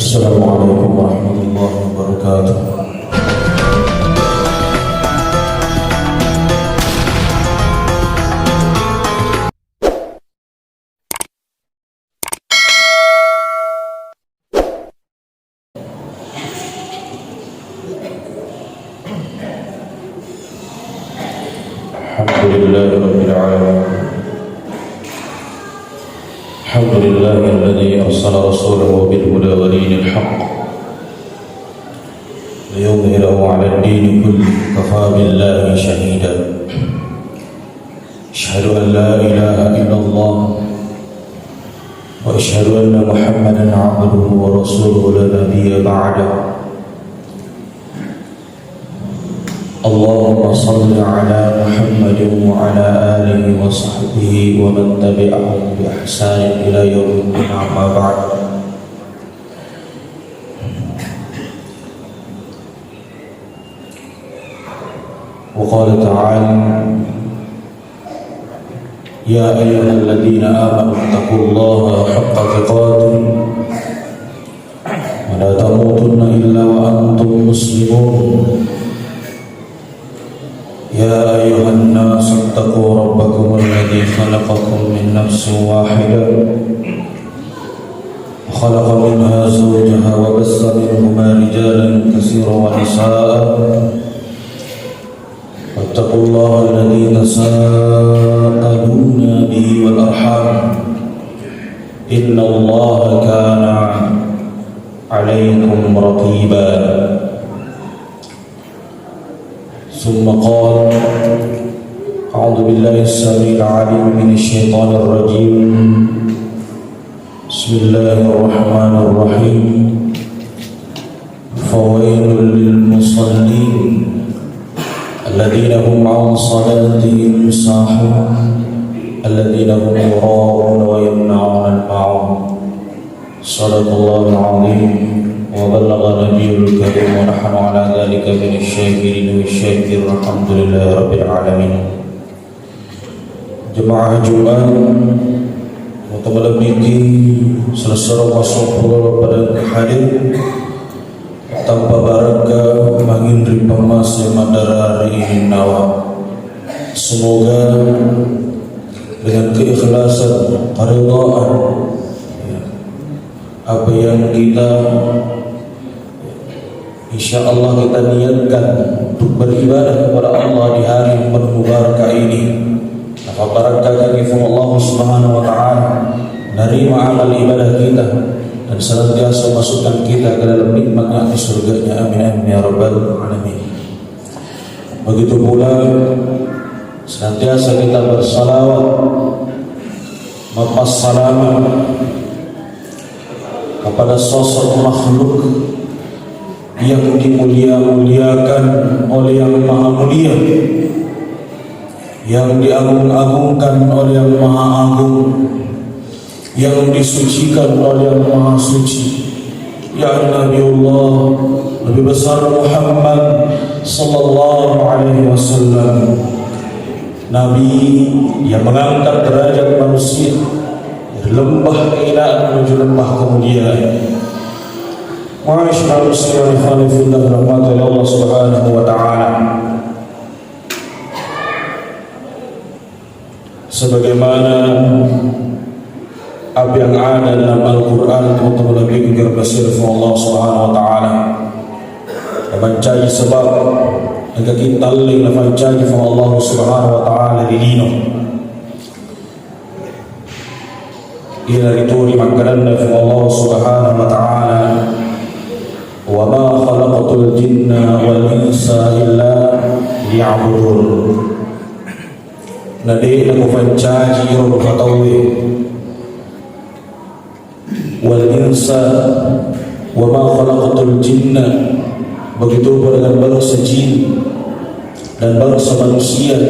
Assalamualaikum warahmatullahi wabarakatuh. Alhamdulillahi rabbil alamin. Alhamdulillahi alladzi arsala rasulahu bil huda wa dinil haqq liyudhhirahu 'ala ad-din kullihi kafa billahi shahida. Asyhadu an la ilaha illallah wa asyhadu anna Muhammadan 'abduhu wa rasuluhu la nabiyya ba'dahu. Allahumma salli ala Muhammadin wa ala alihi wa sahbihi wa man tabi'ahum bi ihsanin ila yaumiddin, amma ba'd. Wa qala ta'ala ya ayyuhalladzina amanu taqullaha haqqa tuqatih wa la tamutunna illa wa antum muslimun. يا أيها الناس اتقوا ربكم الذي خلقكم من نفس واحدة وخلق منها زوجها وبث منهما رجالا كثيرا ونساء واتقوا الله الذي تساءلون به والأرحام إن الله كان عليكم رقيبا. ثم قال أعوذ بالله السميع العليم من الشيطان الرجيم بسم الله الرحمن الرحيم فويل للمصلين الذين هم عن صلاتهم ساهون الذين هم يراءون ويمنعون الماعون. صدق الله العظيم وبلغ نبي الكريم ونحن على ذلك من الشاكرين والشاكر الحمد لله رب العالمين. Jemaah Jumat malam ini selesai masuk pada hadir tanpa barakah mangindri pamas yang madara hari nawa. Semoga dengan keikhlasan, keridhaan apa yang kita InsyaAllah kita niatkan untuk beribadah kepada Allah di hari yang penuh barakah ini. Apa barakah dari Allah Subhanahu wa taala nerima amal ibadah kita dan senantiasa masukkan kita ke dalam nikmat-Nya di surga-Nya. Amin amin ya rabbal alamin. Begitu pula senantiasa kita bersalawat salawat kepada sosok makhluk yang dimulia-muliakan oleh yang maha mulia, yang diagung-agungkan oleh yang maha agung, yang disucikan oleh yang maha suci, ya Nabiullah Nabi besar Muhammad sallallahu alaihi wasallam, Nabi yang mengangkat derajat manusia dari lembah kehinaan menuju lembah kemuliaan. Ma'asyiral muslimin khalifillah rahmatullahi Allah subhanahu wa ta'ala. Sebagaimana apa yang ada dalam Al-Quran untuk lebih berbasir Allah subhanahu wa ta'ala mencari sebab agar kita lebih mencari Allah subhanahu wa ta'ala di dino ila rituri makanan Allah subhanahu wa ta'ala. Wa ma khalaqatul jinna wal insa illa liya'budun. Nadi aku fancaji ro fatawi wal insa wa ma khalaqatul jinna, begitu pula dengan bangsa jin dan bangsa manusia,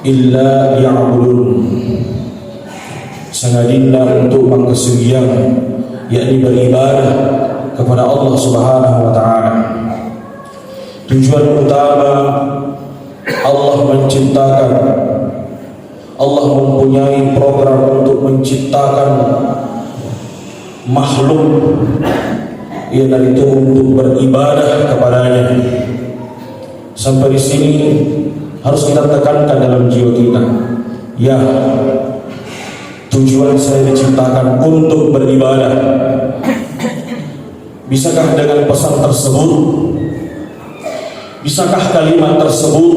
illa liya'budun, sengaja untuk mengkesugian, yakni beribadah kepada Allah subhanahu wa ta'ala. Tujuan utama Allah menciptakan, Allah mempunyai program untuk menciptakan makhluk dan itu untuk beribadah kepadanya. Sampai di sini harus kita tekankan dalam jiwa kita, ya, tujuan saya diciptakan untuk beribadah. Bisakah dengan pesan tersebut, bisakah kalimat tersebut,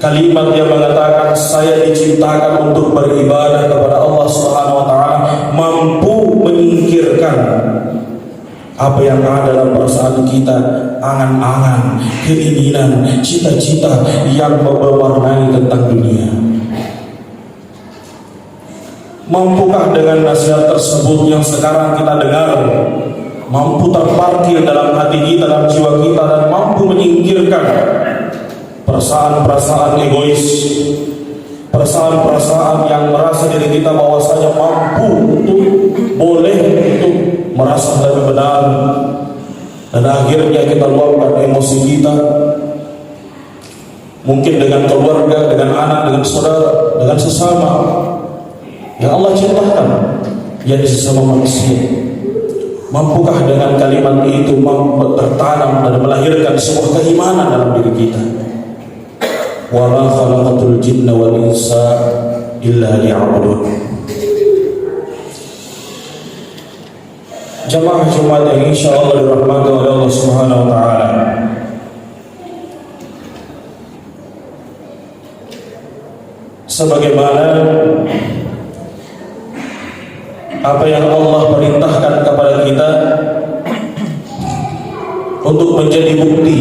kalimat yang mengatakan saya diciptakan untuk beribadah kepada Allah Subhanahu wa taala, mampu menyingkirkan apa yang ada dalam perasaan kita, angan-angan, keinginan, cita-cita yang mewarnai tentang dunia? Mampukah dengan nasihat tersebut yang sekarang kita dengar, mampu terparkir dalam hati kita, dalam jiwa kita, dan mampu menyingkirkan perasaan-perasaan egois, perasaan-perasaan yang merasa diri kita bahwasanya mampu untuk, boleh untuk merasa lebih benar, dan akhirnya kita luapkan emosi kita, mungkin dengan keluarga, dengan anak, dengan saudara, dengan sesama yang Allah ciptakan, yakni sesama manusia. Mampukah dengan kalimat itu tertanam dan melahirkan sebuah keimanan dalam diri kita? Wa ma khalaqatul jinna wal insa illa liya'budun. Jamaah Jumat yang insyaallah dirahmati oleh Allah Subhanahu wa taala. Sebagaimana apa yang Allah perintahkan kepada kita untuk menjadi bukti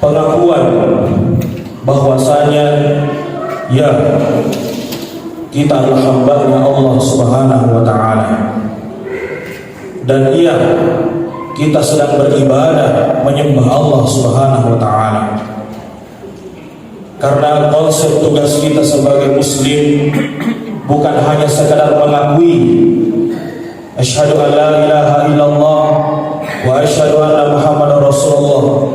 pengakuan bahwasanya ya, kita adalah hamba-Nya Allah Subhanahu wa taala, dan iya, kita sedang beribadah menyembah Allah Subhanahu wa taala. Karena konsep tugas kita sebagai muslim bukan hanya sekadar mengakui asyhadu an la ilaha illallah wa asyhadu anna Muhammadar Rasulullah,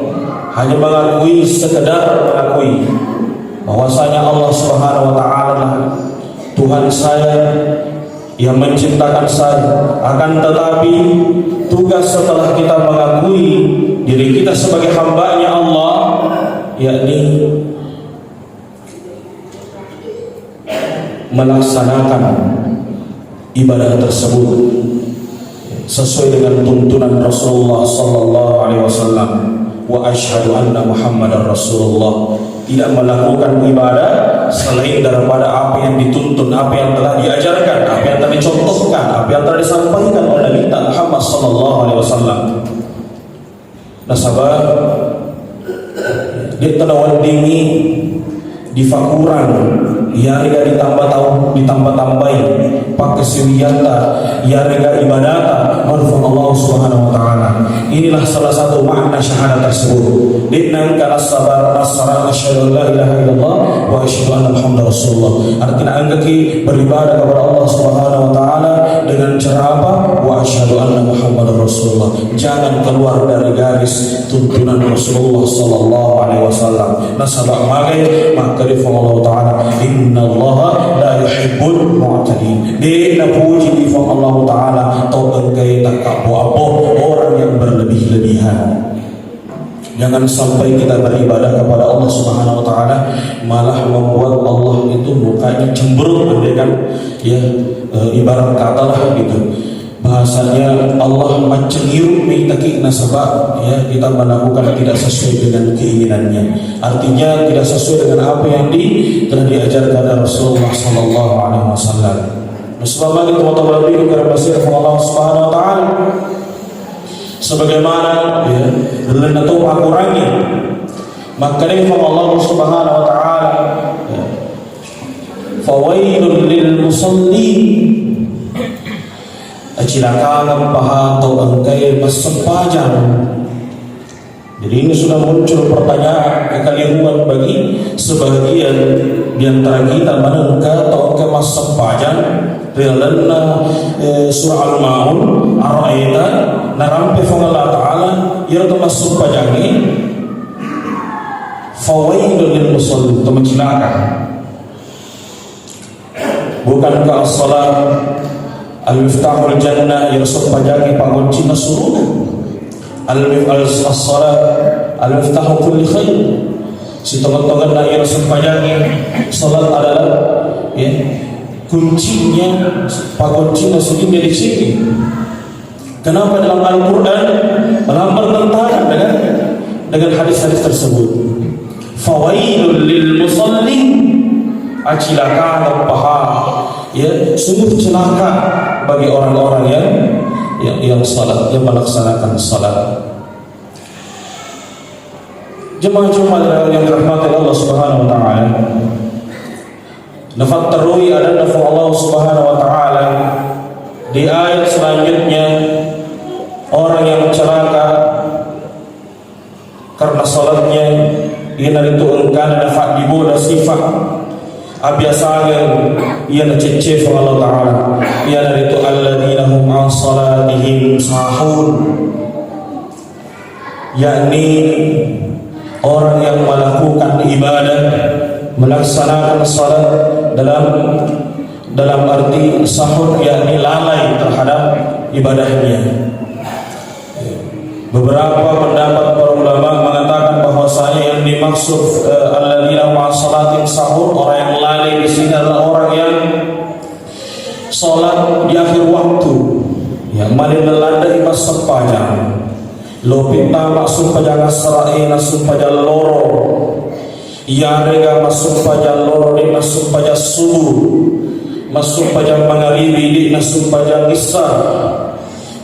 hanya mengakui, sekedar mengakui bahwasanya Allah Subhanahu wa taala Tuhan saya yang menciptakan saya. Akan tetapi tugas setelah kita mengakui diri kita sebagai hamba-Nya Allah, yakni melaksanakan ibadah tersebut sesuai dengan tuntunan Rasulullah sallallahu alaihi wasallam. Wa asyhadu anna Muhammadar Rasulullah, tidak melakukan ibadah selain daripada apa yang dituntun, apa yang telah diajarkan, apa yang telah dicontohkan, apa yang telah disampaikan oleh Nabi Muhammad sallallahu alaihi wasallam. Nasabah di Tanawan Dini di Fakuran yarga ditambah-tambahi pakai siwiyata yarga ibadata marfun Allah Subhanahu wa taala. Inilah salah satu makna syahadat tersebut. Dinnan kana sabar nasara asyhadu la ilaha illallah wa asyhadu anna Muhammadar Rasulullah. Artinya anggaki beribadah kepada Allah Subhanahu wa taala dengan cara apa? Wa asyhadu anna Muhammadar Rasulullah. Jangan keluar dari garis tuntunan Rasulullah sallallahu alaihi wasallam. Nasabah magai maka Allah taala innallaha la yuhibbul mu'tadin. Dia puji di Allah taala atau engkai tak apa-apa orang yang berlebih-lebihan. Jangan sampai kita beribadah kepada Allah Subhanahu wa taala malah membuat Allah itu mukanya cemberut, andaikan ya, ibarat kata lah gitu. Bahasanya Allah mencengiru mitaki nasabah, ya, kita melakukan tidak sesuai dengan keinginannya. Artinya tidak sesuai dengan apa yang telah diajarkan oleh Rasulullah sallallahu alaihi wasallam. Nasabah itu mutawalli kepada Allah Subhanahu wa taala. Sebagaimana ya, lena tu akurannya, maka Allah Subhanahu wa taala ya, fawailul lil musallin, acilakan paha atau engkai bersempajan. Jadi ini sudah muncul pertanyaan kekeliruan bagi sebagian di antara kita, manakah atau engkai bersempajan rilana surah Al-Maun araita narampe fong Allah taala ira to bersempajangi fawailul lil musallin, to mencilakan. Bukankah as-salat Al-miftahul jannah yang sepajaki pangunci surga. Al-salat al-miftahu kulli khair. Si teman-teman yang sepajaki salat adalah ya kuncinya pangunci surga di sini. Kenapa dalam Al-Quran dalam bertentangan dengan hadis-hadis tersebut? Fawailul lil musallin, acilaka paha, ya sungguh celaka bagi orang-orang yang salat, yang melaksanakan salat. Jemaah-jemaah yang dirahmati Allah Subhanahu wa taala, nafat terui ada nafa Allah Subhanahu wa taala di ayat selanjutnya. Orang yang celaka karena salatnya ia itu engkau dapat dibola sifat abiasagan ia cecef Allah taala ia itu alladzina hum an salatihim sahun, yakni orang yang melakukan ibadah, melaksanakan salat dalam arti sahur, yakni lalai terhadap ibadahnya. Beberapa pendapat para ulama mengatakan bahwasanya yang dimaksud alladzina ma'a salatin sahur, orang yang lalai di sini adalah orang yang salat di akhir waktu, yang malin lalanda imas sepanjang lopita maksud pajang asra'i nasub pajang loro ya rega masuk pajang loro di masuk pajang subuh, masuk pajang maghribi di masuk pajang isya,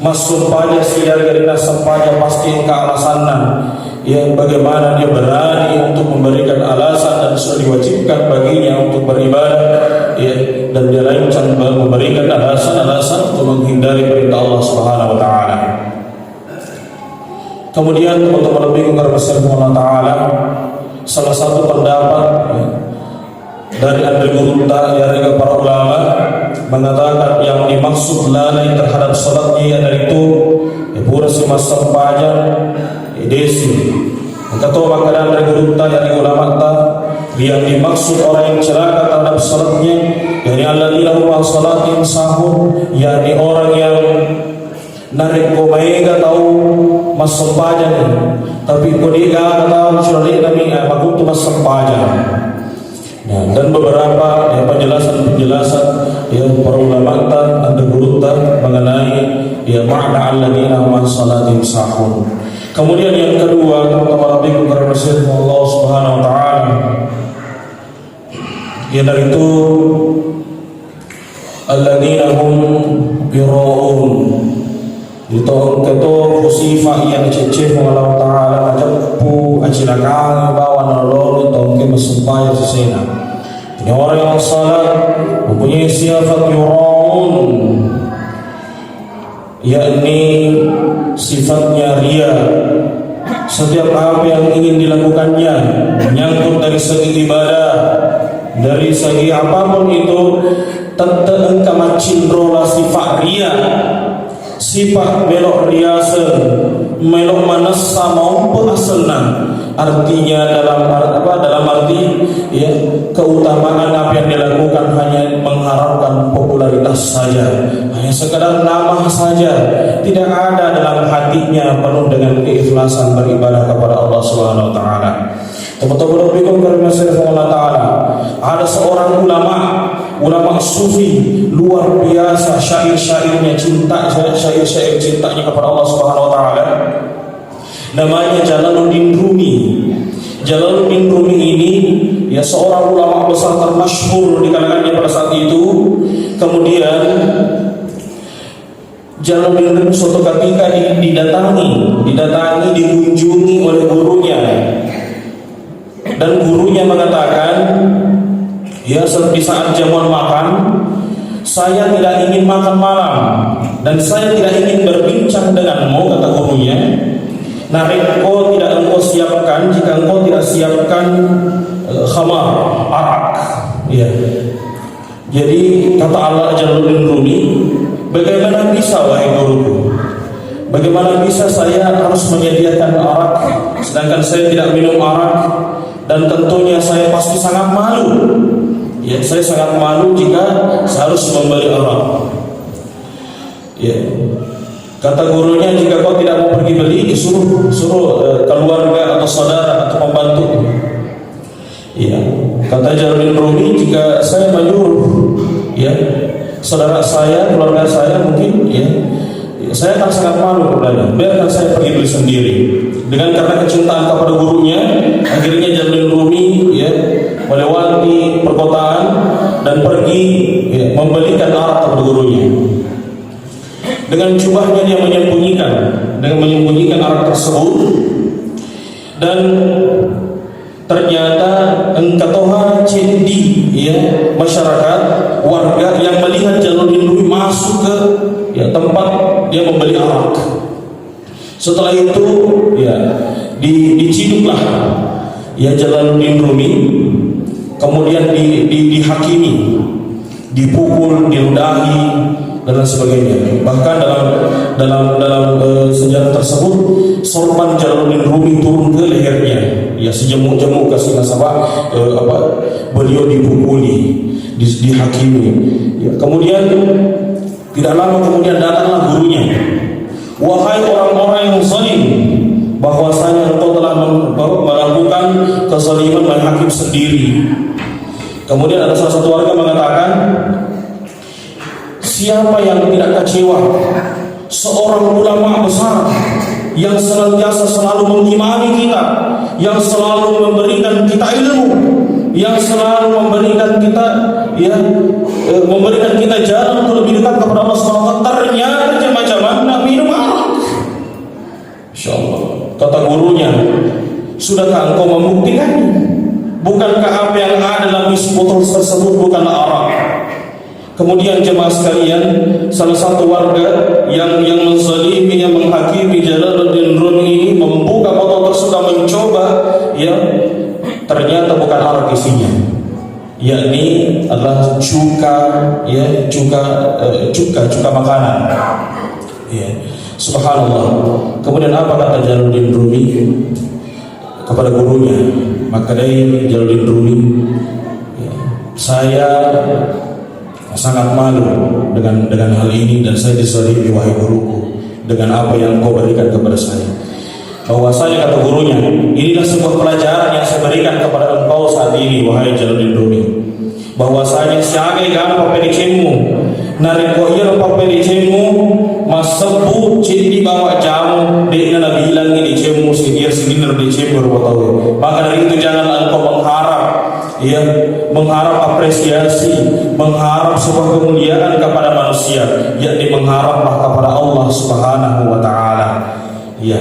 masuk pada siar gerina sempaja pasti ke alasanan yang bagaimana dia berani untuk memberikan alasan dan sudah diwajibkan baginya untuk beribadah, ya, dan dia lancar memberikan alasan-alasan untuk menghindari perintah Allah Subhanahu wa taala. Kemudian untuk lebih kepada Allah taala, salah satu pendapat dari ahli gurunda yang para ulama mengatakan yang dimaksud lalai terhadap salatnya yaitu pura si masa pajar desi. Kata makanan dari gurunda yang ulama yang dimaksud orang yang celaka terhadap salatnya yakni alladzina hum an salatihim sahun, yakni orang yang narik komaiga tahu masa pajar tapi kodiga tahu sudah nabi aku tu masa pajar. Ya, dan beberapa penjelasan para ulama dan gurunda mengenai makna alladzina hum an salatihim sahun. Kemudian yang kedua, teman-teman karena Allah Subhanahu wa taala, yaitu alladzina hum yura'un. Itu sifat yang ceceh Allah taala majapu acilakan bawa nolol tongke mesumpaya sesena. Ini orang yang salat mempunyai sifat yura'un, yakni sifatnya ria. Setiap apa yang ingin dilakukannya menyangkut dari segi ibadah, dari segi apapun itu, tetap engkau macindrola sifat ria, sifat melok riasa, melok manasa maupun asalna. Artinya dalam arti ya keutamaan apa yang dilakukan hanya mengharapkan popularitas saja, hanya sekadar nama saja, tidak ada dalam hatinya penuh dengan keikhlasan beribadah kepada Allah Subhanahu wa taala. Teman-teman bikum karena Allah taala, ada seorang ulama sufi luar biasa, syair-syairnya syair-syair cintanya kepada Allah Subhanahu wa taala. Namanya Jalaluddin Rumi. Jalaluddin Rumi ini ya seorang ulama besar termasyhur di kalangannya pada saat itu. Kemudian Jalaluddin Rumi suatu ketika didatangi, dikunjungi oleh gurunya. Dan gurunya mengatakan, ya di saat jamuan makan, saya tidak ingin makan malam dan saya tidak ingin berbincang denganmu, kata gurunya. Nah, engkau tidak engkau siapkan jika engkau tidak siapkan khamar, arak. Ya. Jadi kata Allah Jalaluddin Rumi, bagaimana bisa wahai guruku? Bagaimana bisa saya harus menyediakan arak sedangkan saya tidak minum arak, dan tentunya saya pasti sangat malu. Ya, saya sangat malu jika saya harus membeli arak. Ya. Kata gurunya, jika kau tidak mau pergi beli, suruh keluarga atau saudara atau pembantu. Ya. Kata Jalaluddin Rumi, jika saya menyuruh, ya, saudara saya, keluarga saya mungkin, ya, saya akan sangat malu kepadanya. Biarkan saya pergi beli sendiri. Dengan karena kecintaan kepada gurunya, akhirnya Jalaluddin Rumi, ya, melewati perkotaan dan pergi, ya, membelikan arak kepada gurunya. Dengan jubahnya dia menyembunyikan arak tersebut, dan ternyata engkatoha cendi, ya, masyarakat warga yang melihat Jalaluddin Rumi masuk ke, ya, tempat dia membeli arak. Setelah itu, ya, diciduklah, ya, Jalaluddin Rumi, kemudian dihakimi, dipukul, diludahi dan lain sebagainya. Bahkan dalam sejarah tersebut, sorban Jalaluddin Rumi turun ke lehernya, ya, sejemuk-jemuk kasih nasabah, beliau dipukuli, dihakimi. Ya, kemudian tidak lama kemudian datanglah gurunya. Wahai orang-orang yang zalim, bahwasanya engkau telah melakukan kezaliman menghakim sendiri. Kemudian ada salah satu warga mengatakan, siapa yang tidak kecewa seorang ulama besar yang senantiasa selalu mengimani kita, yang selalu memberikan kita ilmu, yang selalu memberikan kita, ya, memberikan kita jalan untuk lebih dekat kepada Allah SWT. Ternyata jamaah nak minum arak. Insyaallah. Kata gurunya, sudahkah engkau membuktikannya? Bukankah apa yang ada dalam isi botol tersebut bukanlah arak? Kemudian jemaah sekalian, salah satu warga yang menzalimi, yang menghakimi Jalaluddin Rumi ini membuka botol tersebut, mencoba, ya, ternyata bukan arak isinya, yakni adalah cuka, ya, cuka makanan. Ya, subhanallah. Kemudian apa kata Jalaluddin Rumi kepada gurunya? Maka dari Jalaluddin Rumi, ya, saya sangat malu dengan hal ini, dan saya dizalimi wahai guruku dengan apa yang kau berikan kepada saya. Bahwasanya kata gurunya, inilah sebuah pelajaran yang saya berikan kepada engkau saat ini wahai Jalaluddin Rumi, bahwasanya siapa yang papelicemu narikohir papelicemu masabu cindi bawa jamu dengan nabi hilang ini cemu sekian sekian di cemu berpotawi. Maka dari itu janganlah engkau mengharap apresiasi, mengharap sebuah kemuliaan kepada manusia, yakni mengharaplah kepada Allah Subhanahu wa taala. Ya,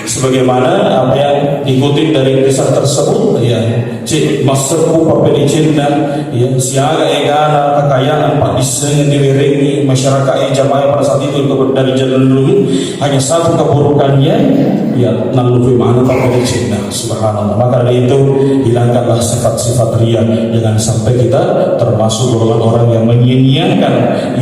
sebagaimana apa yang dikutip dari kisah tersebut, ya, cik maserku papeli cinta, ya, siaga egana kekayaan pak diseng diwiringi masyarakat jamaah pada saat itu dari Jalaluddin Rumi, hanya satu keburukannya, ya, nalufi mana papeli cinta. Subhanallah. Maka dari itu hilangkanlah sifat-sifat riya, jangan sampai kita termasuk golongan orang yang menyia-nyiakan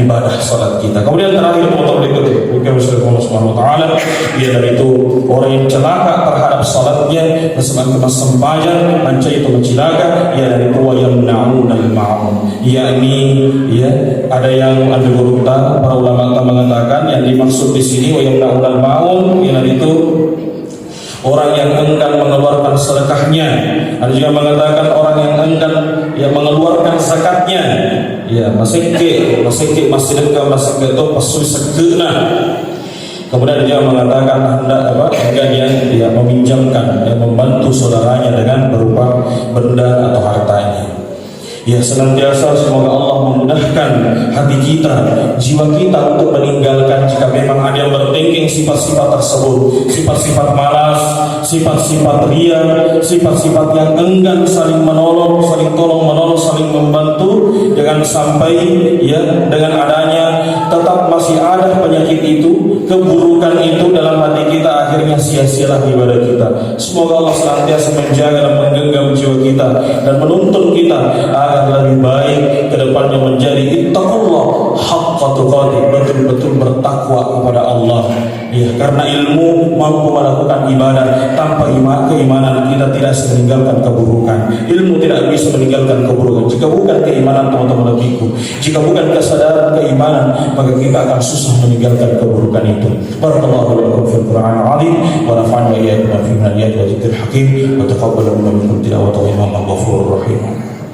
ibadah salat kita. Kemudian terakhir motor berikut, Allah Subhanahu wa taala, dia dari itu orang yang celaka terhadap salatnya dan semakin sembahyang mencari itu mencilaka, ya, dari tua yang na'un dan ma'un, yakni, ya, ada yang ada guru kita para ulama mengatakan yang dimaksud di sini wa yang na'un dan ma'un, ya, itu orang yang enggan mengeluarkan sedekahnya. Ada juga mengatakan orang yang enggan, ya, mengeluarkan zakatnya, ya, masih sedekah masih itu pasui sekena. Kemudian dia mengatakan enggan yang meminjamkan, yang membantu saudaranya dengan berupa benda atau hartanya. Ya, senantiasa semoga Allah memudahkan hati kita, jiwa kita untuk meninggalkan jika memang ada yang bertengking sifat-sifat tersebut, sifat-sifat malas, sifat-sifat riya, sifat-sifat yang enggan saling menolong, saling tolong menolong, saling membantu. Jangan sampai, ya, dengan adanya tetap masih ada penyakit itu, keburukan itu dalam hati kita, akhirnya sia-sialah ibadah kita. Semoga Allah senantiasa menjaga dan menggenggam jiwa kita dan menuntun kita agar lebih baik ke depannya menjadi ittaqullah haqqa haqqa tuqatih, betul-betul bertakwa kepada Allah. Ya, karena ilmu mampu melakukan ibadah. Tanpa keimanan kita tidak bisa meninggalkan keburukan. Ilmu tidak bisa meninggalkan keburukan. Jika bukan keimanan teman-teman lebihku, jika bukan kesadaran keimanan, maka kita akan susah meninggalkan keburukan itu. Barakallahu lakum fil Qur'anil azim wa nafa'ana iyyakum fi al-ayati wa dzikril hakim wa taqabbal minna tilawatahu innahu ghafurur rahim.